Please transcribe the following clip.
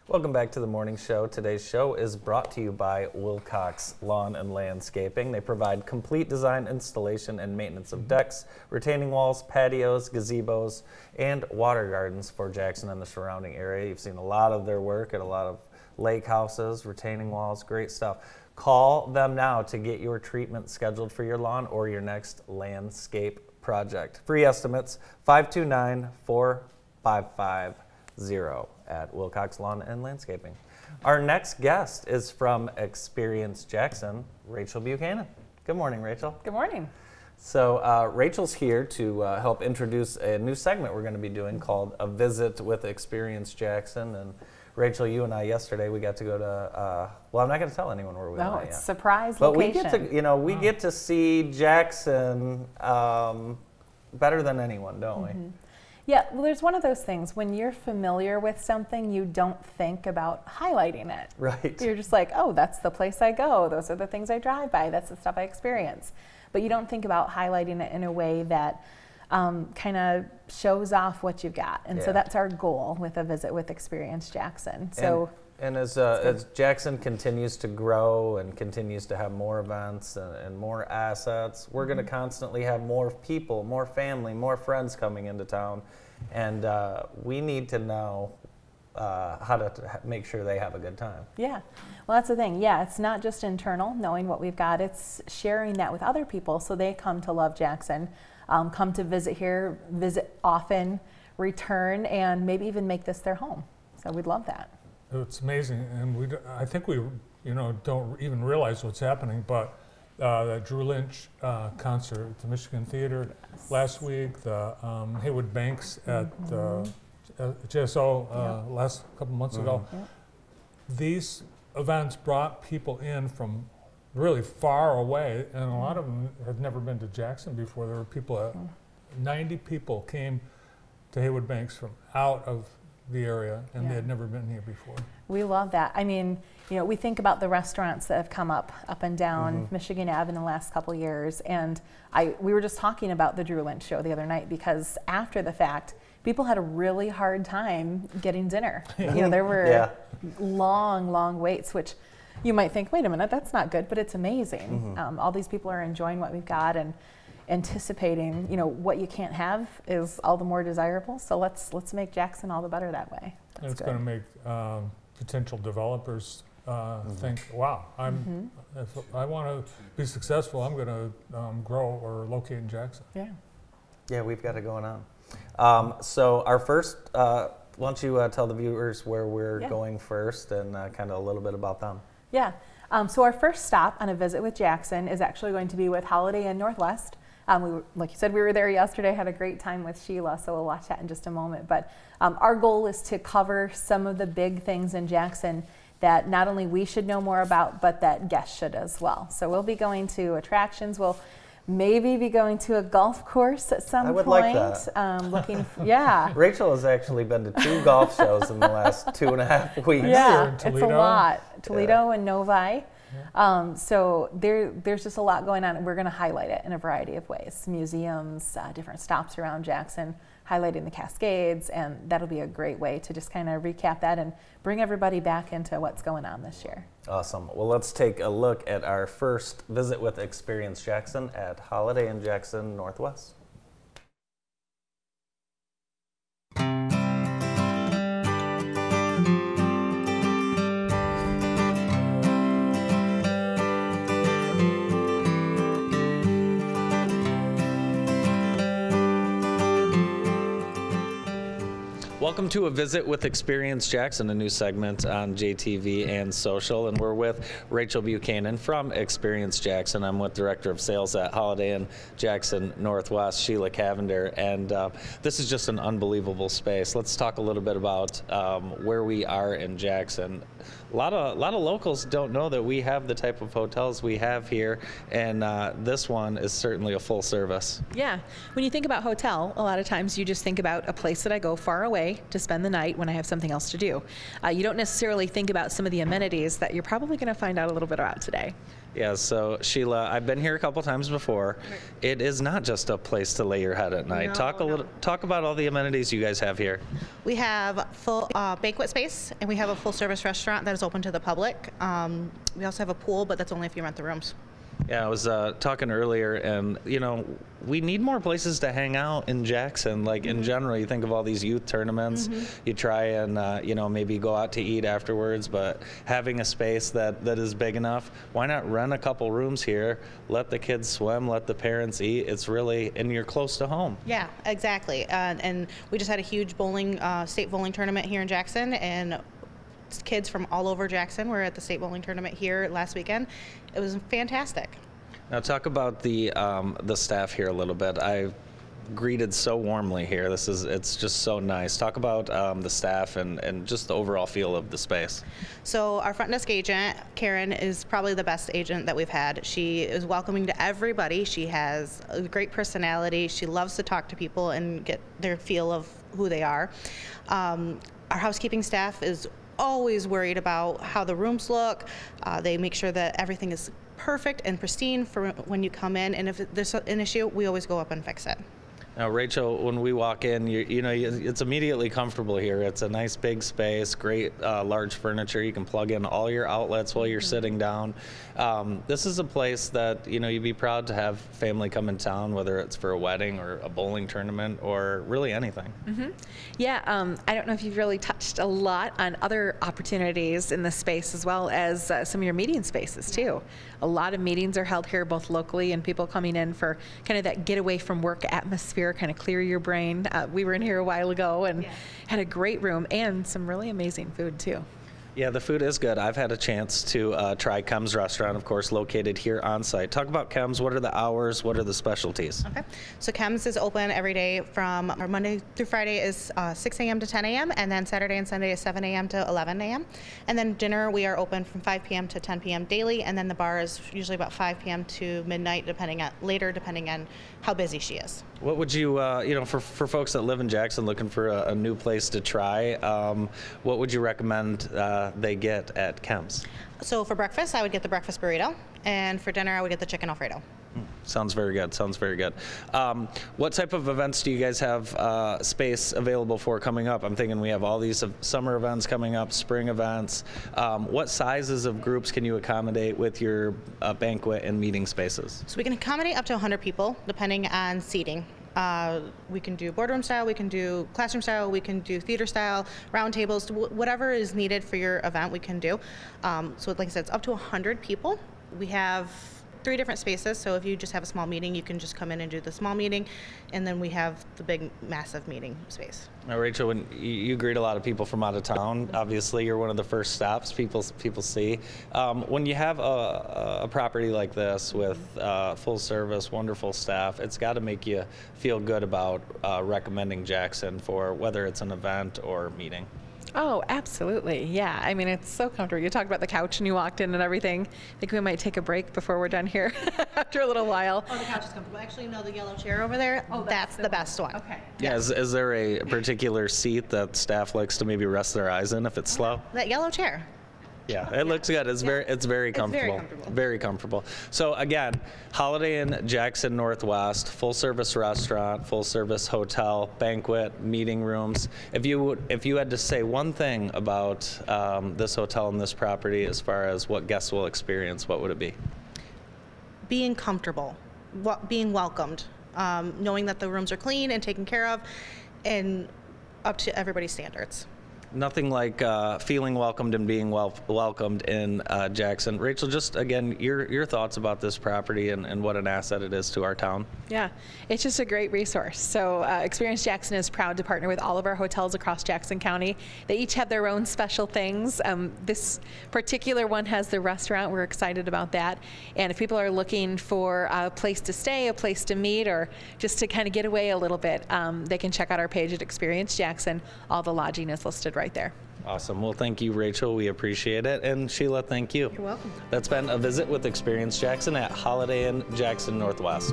Welcome back to the morning show. Today's show is brought to you by Wilcox Lawn and Landscaping. They provide complete design, installation, and maintenance of decks, retaining walls, patios, gazebos, and water gardens for Jackson and the surrounding area. You've seen a lot of their work at a lot of lake houses, retaining walls, great stuff. Call them now to get your treatment scheduled for your lawn or your next landscape project. Free estimates, 529-4550 at Wilcox Lawn and Landscaping. Our next guest is from Experience Jackson, Rachel Buchanan. Good morning, Rachel. Good morning. So Rachel's here to help introduce a new segment we're going to be doing called A Visit with Experience Jackson. And Rachel, you and I yesterday, we got to go to, well, I'm not going to tell anyone where we went yet. No, it's surprise but location. we get to, we get to see Jackson better than anyone, don't we? Yeah, well, there's one of those things, when you're familiar with something, you don't think about highlighting it. Right. You're just like, oh, that's the place I go. Those are the things I drive by. That's the stuff I experience. But you don't think about highlighting it in a way that kind of shows off what you've got. And so that's our goal with A Visit with Experience Jackson. So. And as Jackson continues to grow and continues to have more events and more assets, we're going to constantly have more people, more family, more friends coming into town. And we need to know how to make sure they have a good time. Yeah. Well, that's the thing. Yeah, it's not just internal, knowing what we've got. It's sharing that with other people so they come to love Jackson, come to visit here, visit often, return, and maybe even make this their home. So we'd love that. It's amazing, and I think we, don't even realize what's happening. But the Drew Lynch concert at the Michigan Theater last week, the Haywood Banks at JSO last couple months ago. These events brought people in from really far away, and a lot of them had never been to Jackson before. There were people, 90 people came to Haywood Banks from out of the area, and they had never been here before. We love that. I mean, we think about the restaurants that have come up and down Michigan Ave in the last couple of years, and we were just talking about the Drew Lynch show the other night, because after the fact, people had a really hard time getting dinner. There were long waits, which you might think, wait a minute, that's not good, but it's amazing. All these people are enjoying what we've got and anticipating, what you can't have is all the more desirable. So let's make Jackson all the better that way. That's it's going to make potential developers think, wow, if I want to be successful, I'm going to grow or locate in Jackson. Yeah, we've got it going on. So our first, why don't you tell the viewers where we're going first and kind of a little bit about them? Yeah. So our first stop on A Visit with Jackson is actually going to be with Holiday Inn Northwest. Like you said, we were there yesterday, had a great time with Sheila, so we'll watch that in just a moment. But our goal is to cover some of the big things in Jackson that not only we should know more about, but that guests should as well. So we'll be going to attractions. We'll maybe be going to a golf course at some point. I would like that. Yeah. Rachel has actually been to 2 golf shows in the last 2.5 weeks. Yeah, it's a lot. Toledo and Novi. So there's just a lot going on, and we're going to highlight it in a variety of ways. Museums, different stops around Jackson, highlighting the Cascades, and that'll be a great way to just kind of recap that and bring everybody back into what's going on this year. Awesome. Well, let's take a look at our first Visit with Experience Jackson at Holiday Inn Jackson Northwest. Welcome to A Visit with Experience Jackson, a new segment on JTV and social, and we're with Rachel Buchanan from Experience Jackson. I'm with Director of Sales at Holiday Inn Jackson Northwest, Sheila Cavender, and this is just an unbelievable space. Let's talk a little bit about where we are in Jackson. A lot of locals don't know that we have the type of hotels we have here, and this one is certainly a full service. Yeah, when you think about hotel, a lot of times you just think about a place that I go far away to spend the night when I have something else to do. You don't necessarily think about some of the amenities that you're probably going to find out a little bit about today. Yeah, so Sheila, I've been here a couple times before. Right. It is not just a place to lay your head at night. No, Talk about all the amenities you guys have here. We have full banquet space, and we have a full-service restaurant that is open to the public. We also have a pool, but that's only if you rent the rooms. Yeah, I was talking earlier, and we need more places to hang out in Jackson. Like in general, you think of all these youth tournaments, you try and maybe go out to eat afterwards, but having a space that is big enough, why not rent a couple rooms here, let the kids swim, let the parents eat? It's really, and you're close to home. Yeah, exactly. And we just had a huge state bowling tournament here in Jackson, and kids from all over Jackson were at the state bowling tournament here last weekend. It was fantastic. Now talk about the staff here a little bit. I greeted so warmly here. It's just so nice. Talk about the staff and just the overall feel of the space. So our front desk agent, Karen, is probably the best agent that we've had. She is welcoming to everybody. She has a great personality. She loves to talk to people and get their feel of who they are. Our housekeeping staff is always worried about how the rooms look. They make sure that everything is perfect and pristine for when you come in, and if there's an issue, we always go up and fix it. Now, Rachel, when we walk in, it's immediately comfortable here. It's a nice big space, great large furniture. You can plug in all your outlets while you're sitting down. This is a place that you'd be proud to have family come in town, whether it's for a wedding or a bowling tournament or really anything. Yeah, I don't know if you've really touched a lot on other opportunities in this space, as well as some of your meeting spaces too. A lot of meetings are held here, both locally and people coming in for kind of that get away from work atmosphere, kind of clear your brain. We were in here a while ago and had a great room and some really amazing food too. Yeah, the food is good. I've had a chance to try Kem's restaurant, of course, located here on site. Talk about Kem's. What are the hours? What are the specialties? Okay, so Kem's is open every day from Monday through Friday is 6 a.m. to 10 a.m. and then Saturday and Sunday is 7 a.m. to 11 a.m. And then dinner, we are open from 5 p.m. to 10 p.m. daily, and then the bar is usually about 5 p.m. to midnight, depending on how busy she is. What would you, for folks that live in Jackson looking for a new place to try, what would you recommend they get at Kem's? So for breakfast, I would get the breakfast burrito, and for dinner, I would get the chicken Alfredo. Sounds very good. Sounds very good. What type of events do you guys have space available for coming up? I'm thinking we have all these summer events coming up, spring events. What sizes of groups can you accommodate with your banquet and meeting spaces? So we can accommodate up to 100 people, depending on seating. We can do boardroom style, we can do classroom style, we can do theater style, round tables, whatever is needed for your event we can do. So like I said, it's up to 100 people. We have 3 different spaces, so if you just have a small meeting, you can just come in and do the small meeting, and then we have the big, massive meeting space. Now, Rachel, when you greet a lot of people from out of town, obviously you're one of the first stops people see. When you have a property like this with full service, wonderful staff, it's got to make you feel good about recommending Jackson for whether it's an event or meeting. Oh, absolutely. Yeah. I mean, it's so comfortable. You talked about the couch and you walked in and everything. I think we might take a break before we're done here after a little while. Oh, the couch is comfortable. Actually, no, the yellow chair over there, that's the best one. Okay. Yeah, is there a particular seat that staff likes to maybe rest their eyes in if it's slow? That yellow chair. Yeah, it looks good. It's very comfortable. Very comfortable. So again, Holiday Inn Jackson Northwest, full service restaurant, full service hotel, banquet, meeting rooms. If you had to say one thing about this hotel and this property as far as what guests will experience, what would it be? Being comfortable, being welcomed, knowing that the rooms are clean and taken care of, and up to everybody's standards. Nothing like feeling welcomed and being welcomed in Jackson. Rachel, just again, your thoughts about this property and what an asset it is to our town. Yeah, it's just a great resource. So Experience Jackson is proud to partner with all of our hotels across Jackson County. They each have their own special things. This particular one has the restaurant. We're excited about that. And if people are looking for a place to stay, a place to meet, or just to kind of get away a little bit, they can check out our page at Experience Jackson. All the lodging is listed right there. Awesome. Well, thank you, Rachel. We appreciate it. And Sheila, thank you. You're welcome. That's been a visit with Experience Jackson at Holiday Inn Jackson Northwest.